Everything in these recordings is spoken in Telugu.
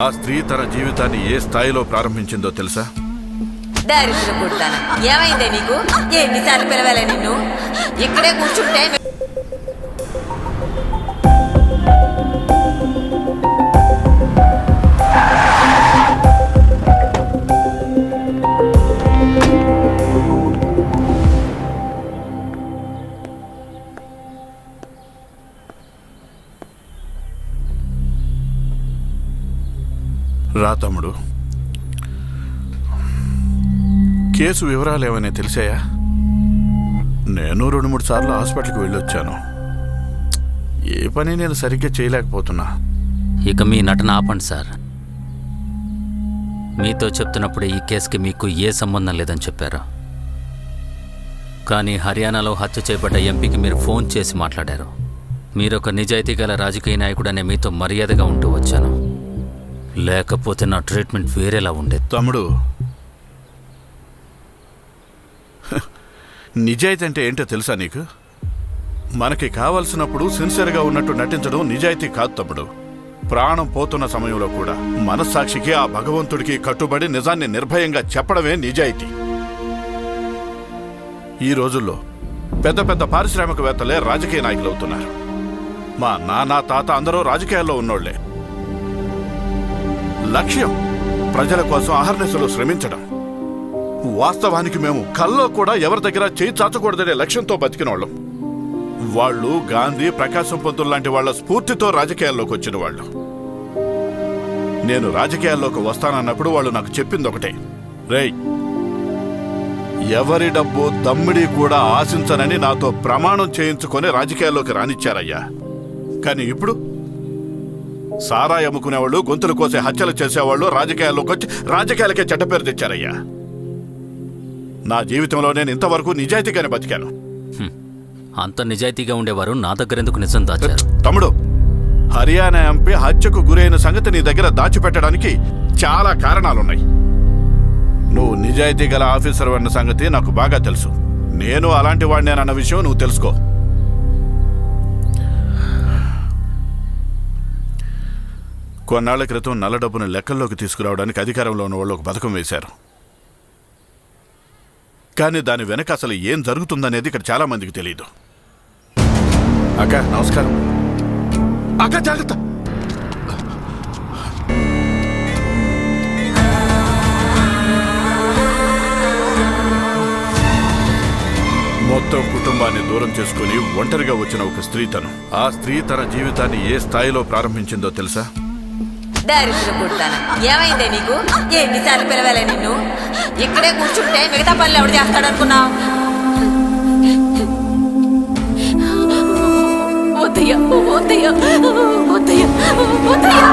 ఆ స్త్రీ తన జీవితాన్ని ఏ స్థాయిలో ప్రారంభించిందో తెలుసా? దారిద్ర కొడతానా? ఏమైందే నీకు? ఎన్నిసార్లు పిలవాలే నిన్ను? ఇక్కడే కూర్చుంటే రా తమ్ముడు. కేసు వివరాలు ఏమైనా తెలిసాయా? నేను 2-3 సార్లు హాస్పిటల్కి వెళ్ళొచ్చాను. ఏ పని నేను సరిగ్గా చేయలేకపోతున్నా. ఇక మీ నటన ఆపండి సార్. మీతో చెప్తున్నప్పుడు ఈ కేసుకి మీకు ఏ సంబంధం లేదని చెప్పారు. కానీ హర్యానాలో హత్య చేయబడ్డ ఎంపీకి మీరు ఫోన్ చేసి మాట్లాడారు. మీరొక నిజాయితీ గల రాజకీయ నాయకుడనే మీతో మర్యాదగా ఉంటూ వచ్చాను. లేకపోతే నా ట్రీట్మెంట్ వేరేలా ఉండేది. తమ్ముడు, నిజాయితీ అంటే ఏంటో తెలుసా నీకు? మనకి కావలసినప్పుడు సిన్సియర్గా ఉన్నట్టు నటించడం నిజాయితీ కాదు తమ్ముడు. ప్రాణం పోతున్న సమయంలో కూడా మనస్సాక్షికి, ఆ భగవంతుడికి కట్టుబడి నిజాన్ని నిర్భయంగా చెప్పడమే నిజాయితీ. ఈ రోజుల్లో పెద్ద పెద్ద పారిశ్రామికవేత్తలే రాజకీయ నాయకులు అవుతున్నారు. మా నాన్న, తాత అందరూ రాజకీయాల్లో ఉన్నోళ్లే. లక్ష్యం ప్రజల కోసం అహర్నిశలు శ్రమించడం. వాస్తవానికి మేము కల్లో కూడా ఎవరి దగ్గర చేయి చాచకూడదనే లక్ష్యంతో బతికినోళ్ళం. వాళ్ళు గాంధీ, ప్రకాశం పంతులు లాంటి వాళ్ల స్ఫూర్తితో రాజకీయాల్లోకి వచ్చిన వాళ్ళు. నేను రాజకీయాల్లోకి వస్తానన్నప్పుడు వాళ్ళు నాకు చెప్పింది ఒకటే, రేయ్, ఎవరి డబ్బు దమ్మిడి కూడా ఆశించనని నాతో ప్రమాణం చేయించుకొని రాజకీయాల్లోకి రానిచ్చారయ్యా. కానీ ఇప్పుడు సారాయి అమ్ముకునేవాళ్ళు, గొంతులు కోసే హత్యలు చేసేవాళ్ళు రాజకీయాల్లోకి వచ్చి రాజకీయాలకే చెడ్డ పేరు తెచ్చారయ్యా. నా జీవితంలో నేను ఇంతవరకు నిజాయితీగానే బతికాను. అంత నిజాయితీగా ఉండేవారు నా దగ్గర ఎందుకు నిజం దాచారు? తమ్ముడు, హర్యానా ఎంపీ హత్యకు గురైన సంగతి నీ దగ్గర దాచిపెట్టడానికి చాలా కారణాలున్నాయి. నువ్వు నిజాయితీ గల ఆఫీసర్ అన్న సంగతి నాకు బాగా తెలుసు. నేను అలాంటి వాడినేనన్న విషయం నువ్వు తెలుసుకో. కొన్నాళ్ల క్రితం నల్ల డబ్బును లెక్కల్లోకి తీసుకురావడానికి అధికారంలో ఉన్న వాళ్ళు ఒక పథకం వేశారు. కానీ దాని వెనక అసలు ఏం జరుగుతుందనేది ఇక్కడ చాలా మందికి తెలియదు. అక్క నమస్కారం. అక్క జాగ్రత్త. మొత్తం కుటుంబాన్ని దూరం చేసుకుని ఒంటరిగా వచ్చిన ఒక స్త్రీ తను. ఆ స్త్రీ తన జీవితాన్ని ఏ స్థాయిలో ప్రారంభించిందో తెలుసా? దారిద్ర కొడతానా? ఏమైందే నీకు? ఎన్నిసార్లు పిలవాలే నిన్ను? ఇక్కడే కూర్చుంటే మిగతా పనులు ఎవడు చేస్తాడనుకున్నావు? వద్దయ్యా, వద్దయ్యా, వద్దయ్యా, వద్దయ్యా.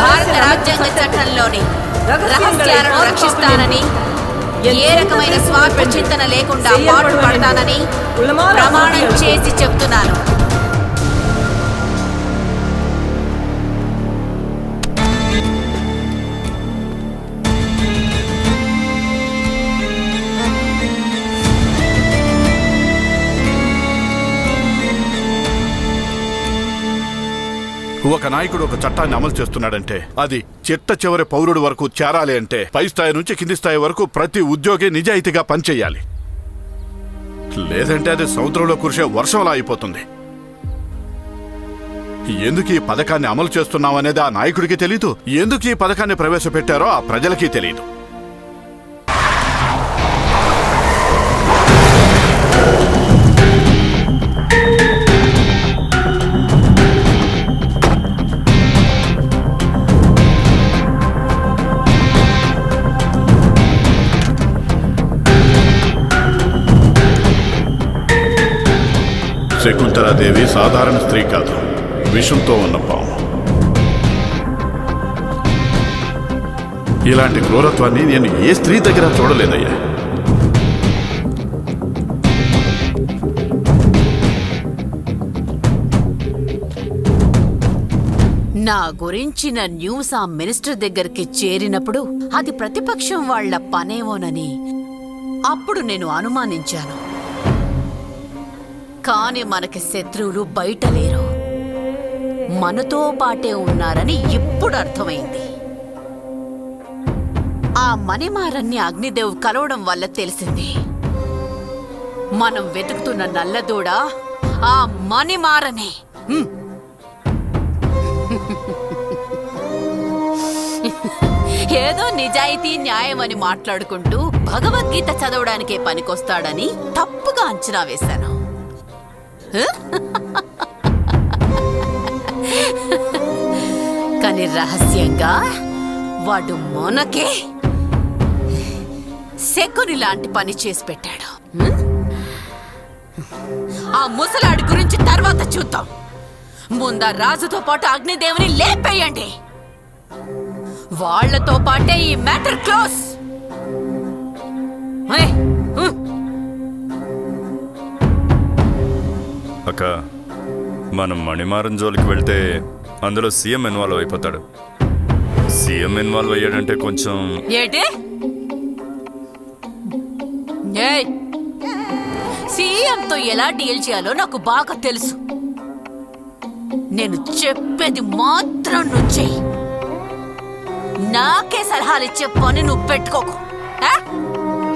భారత రాజ్యాంగ చట్టంలోని రహస్యాలను రక్షిస్తానని ఏ రకమైన స్వార్థ చింతన లేకుండా పాటు పడతానని ప్రమాణం చేసి చెప్తున్నాను. ఒక నాయకుడు ఒక చట్టాన్ని అమలు చేస్తున్నాడంటే అది చిట్ట చివరి పౌరుడు వరకు చేరాలి అంటే పై స్థాయి నుంచి కింది స్థాయి వరకు ప్రతి ఉద్యోగి నిజాయితీగా పనిచేయాలి. లేదంటే అది సముద్రంలో కురిసే వర్షంలా అయిపోతుంది. ఎందుకు ఈ పథకాన్ని అమలు చేస్తున్నామనేది ఆ నాయకుడికి తెలీదు, ఎందుకు ఈ పథకాన్ని ప్రవేశపెట్టారో ఆ ప్రజలకి తెలీదు. శకుంతలాదేవి సాధారణ స్త్రీ కాదు, విషంతో ఉన్న పాము. ఇలాంటి క్రూరత్వాన్ని నేను ఏ స్త్రీ దగ్గర చూడలేదయ్యా. నా గురించిన న్యూస్ ఆ మినిస్టర్ దగ్గరికి చేరినప్పుడు అది ప్రతిపక్షం వాళ్ల పనేమోనని అప్పుడు నేను అనుమానించాను. కాని మనకి శత్రువులు బయట లేరు, మనతో పాటే ఉన్నారని ఇప్పుడు అర్థమైంది. ఆ మణిమారన్ని అగ్నిదేవ్ కలవడం వల్ల తెలిసింది. మనం వెతుకుతున్న నల్లదూడ ఆ మణిమారనే. ఏదో నిజాయితీ న్యాయం అని మాట్లాడుకుంటూ భగవద్గీత చదవడానికే పనికొస్తాడని తప్పుగా అంచనా వేశాను. కానీ రహస్యంగా వాడు మొనకే శకుని లాంటి పని చేసి పెట్టాడు. ఆ ముసలాడి గురించి తర్వాత చూద్దాం. ముందా రాజుతో పాటు అగ్నిదేవుని లేపేయండి. వాళ్లతో పాటే ఈ మ్యాటర్ క్లోజ్. అక్క, మనం మణిమారం జోలికి వెళ్తే అందులో సీఎం ఇన్వాల్వ్ అయిపోతాడు. సీఎం ఇన్వాల్వ్ అయ్యాడంటే కొంచెం ఏంటి? సీఎంతో ఎలా డీల్ చేయాలో నాకు బాగా తెలుసు. నేను చెప్పేది మాత్రం నువ్వు చెయ్యి. నాకే సలహాలు ఇచ్చే పని నువ్వు పెట్టుకోకు.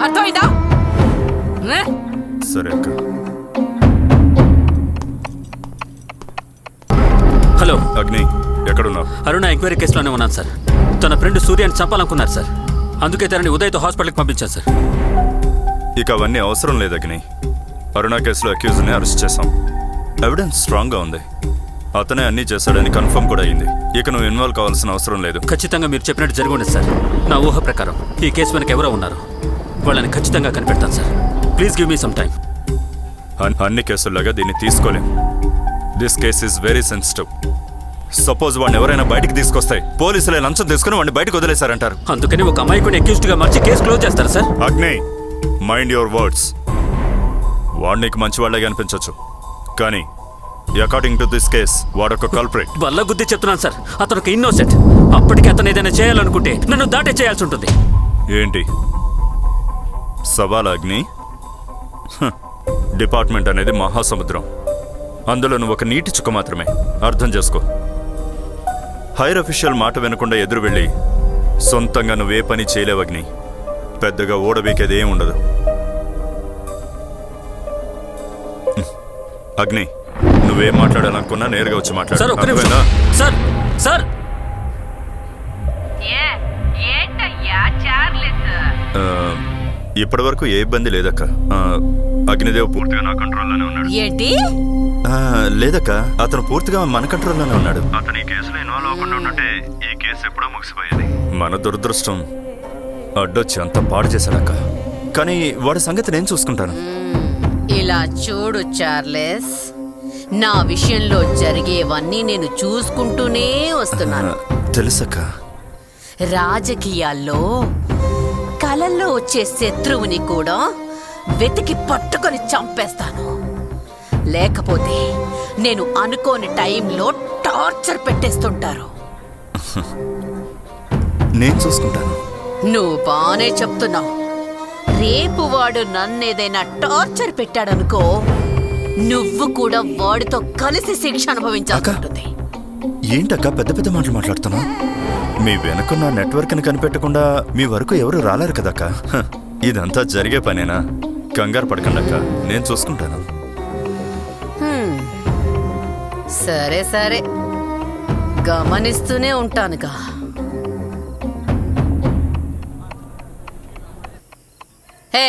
అర్థమైందా? సరే అక్క. హలో అగ్ని, ఎక్కడున్నావు? అరుణ ఎంక్వైరీ కేసులోనే ఉన్నాను సార్. తన ఫ్రెండ్ సూర్యాన్ని చంపాలనుకున్నారు సార్. అందుకే తనని ఉదయ్తో హాస్పిటల్కి పంపించాను సార్. ఇక అవన్నీ అవసరం లేదు అగ్ని. అరుణ కేసులో అక్యూజ్ని అరెస్ట్ చేశాం. ఎవిడెన్స్ స్ట్రాంగ్గా ఉంది. అతనే అన్నీ చేశాడని కన్ఫర్మ్ కూడా అయింది. ఇక నువ్వు ఇన్వాల్వ్ కావాల్సిన అవసరం లేదు. ఖచ్చితంగా మీరు చెప్పినట్టు జరిగి ఉండదు సార్. నా ఊహ ప్రకారం ఈ కేసు వెనక ఎవరో ఉన్నారు. వాళ్ళని ఖచ్చితంగా కనిపెడతాను sir. Please give me some time. అన్ని కేసుల్లాగా దీన్ని తీసుకోలేం. This case is very sensitive. Suppose వాడిని ఎవరైనా బయటికి తీసుకొస్తే పోలీసులే లంచం తీసుకుని వాడిని బయటకు వదిలేశారంటారు. అందుకని ఒక అమాయకుని అక్యూజ్డ్ గా మార్చి కేసు క్లోజ్ చేస్తారు సార్. అగ్ని, మైండ్ యువర్ వర్డ్స్. వాడు నీకు మంచి వాళ్ళగా అనిపించవచ్చు, కానీ అకార్డింగ్ టు దిస్ కేస్ వాడొక కల్ప్రిట్. వల్ల గుద్ది చెప్తున్నాను సార్. అతను ఒక ఇన్నోసెంట్. అప్పటికి అతను ఏదైనా చేయాలనుకుంటే నన్ను దాటే చేయాల్సి ఉంటుంది. ఏంటి సవాల్ అగ్ని? డిపార్ట్మెంట్ అనేది మహాసముద్రం. అందులో నువ్వు ఒక నీటి చుక్క మాత్రమే. అర్థం చేసుకో. హైర్ అఫీషియల్ మాట వినకుండా ఎదురు వెళ్ళి సొంతంగా నువ్వే పని చేయలేవు అగ్ని. పెద్దగా ఓడబీకేది ఏం ఉండదు. అగ్ని, నువ్వేం మాట్లాడాలనుకున్నా నేరుగా వచ్చి సార్ ఒక్క నిమిషం. మాట్లాడు. సార్ సార్ ఇప్పటి వరకు ఏ ఇబ్బంది లేదక్క. అగ్నిదేవ్ పూర్తిగా నా కంట్రోల్లోనే ఉన్నాడు. ఏంటి? లేదక్క, అతను పూర్తిగా మన కంట్రోల్లోనే ఉన్నాడు. అతను ఈ కేసులో ఇన్వాల్వ్ అవ్వకుండా ఉంటే ఈ కేసు ఎప్పుడో ముగిసిపోయేది. మన దురదృష్టం అడ్డొచ్చి అంత పాడు చేశాడక్క. కానీ వాడి సంగతి నేను చూసుకుంటాను. ఇలా చూడు చార్లెస్, నా విషయంలో జరిగేవన్నీ నేను చూసుకుంటూనే వస్తున్నాను. తెలుసక్క. రాజకీయాల్లో కల కలల్లో వచ్చే శత్రువుని కూడా వెతికి పట్టుకొని చంపేస్తాను. లేకపోతే నేను అనుకోని టైంలో టార్చర్ పెట్టేస్తుంటారు. నేను చూసుకుంటాను. నువ్వు బానే చెప్తున్నావు. రేపు వాడు నన్నేదైనా టార్చర్ పెట్టాడనుకో, నువ్వు కూడా వాడితో కలిసి శిక్ష అనుభవించాల్సి ఉంటుంది. ఏంటక్క పెద్ద పెద్ద మాటలు మాట్లాడుతున్నా? మీ వెనుకున్న నెట్వర్క్ని కనిపెట్టకుండా మీ వరకు ఎవరు రాలేరు కదక్క. ఇదంతా జరిగే పనేనా? కంగారు పడకండి అక్క, నేను చూసుకుంటాను. సరే సరే, గమనిస్తూనే ఉంటానుగా. హే,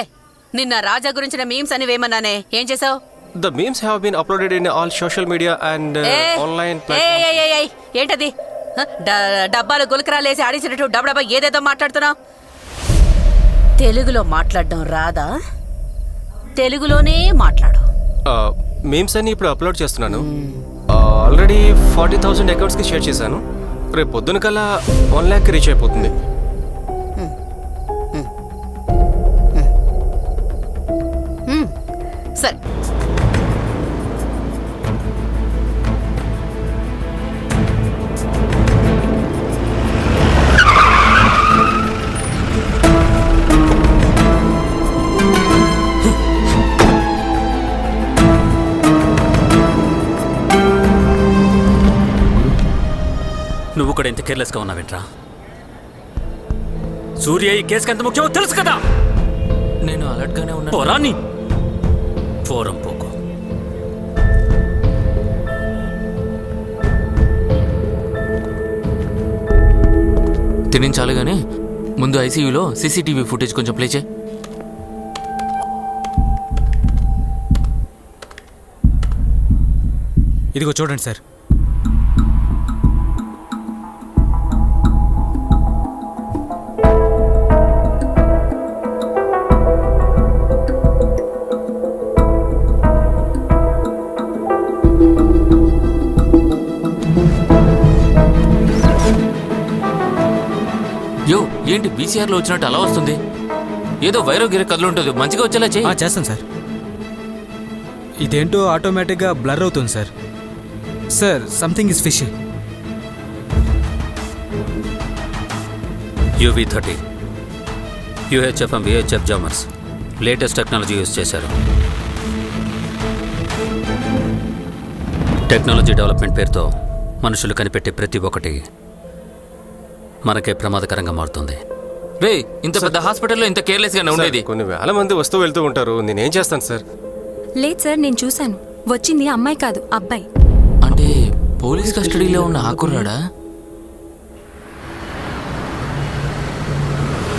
నిన్న రాజా గురించిన మీమ్స్ అని వేమన్నానే, ఏం చేసావు? The memes have been uploaded in all social media and online platforms. ఏంటది? డబ్బాలు గులకరాలేసి ఆడించినట్టు డబ్బా ఏదేదో మాట్లాడుతున్నావు. తెలుగులో మాట్లాడడం రాదా? తెలుగులోనే మాట్లాడు. మీమ్స్ అన్ని ఇప్పుడు అప్లోడ్ చేస్తున్నాను. ఆల్రెడీ 40,000 అకౌంట్స్కి షేర్ చేశాను. రేపు పొద్దున కల్లా 1 lakh రీచ్ అయిపోతుంది. సరే, నువ్వు కూడా ఇంత కేర్లెస్గా ఉన్నావేంట్రా? సూర్య ఈ కేసుకి ఎంత ముఖ్యమో తెలుసు కదా. నేను అలర్ట్గానే ఉన్నాను. పోరాని ఫోరం పోకు. తినించాలి కానీ ముందు ఐసీయూలో సీసీటీవీ ఫుటేజ్ కొంచెం ప్లే చేయి. ఇదిగో చూడండి సార్. యో, ఏంటి బీసీఆర్లో వచ్చినట్టు అలా వస్తుంది? ఏదో వైరో గిర కథలు ఉంటుంది, మంచిగా వచ్చేలా చేయి. చేస్తాను సార్. ఇదేంటో ఆటోమేటిక్గా బ్లర్ అవుతుంది sir. Sir, something is fishy. UV30 UHF and VHF jammers latest technology use చేశారు. టెక్నాలజీ డెవలప్మెంట్ పేరుతో మనుషులు కనిపెట్టే ప్రతి ఒక్కటి మనకే ప్రమాదకరంగా మారుతుంది. రే, ఇంత పెద్ద హాస్పిటల్లో ఇంత కేర్లెస్గానే ఉండేది. కొన్ని వేల మంది వస్తూ వెళ్తూ ఉంటారు. నేనేం చేస్తాను సార్? లేదు సార్, నేను చూశాను. వచ్చింది అమ్మాయి కాదు, అబ్బాయి. అంటే పోలీస్ కస్టడీలో ఉన్న ఆ కుర్రాడా?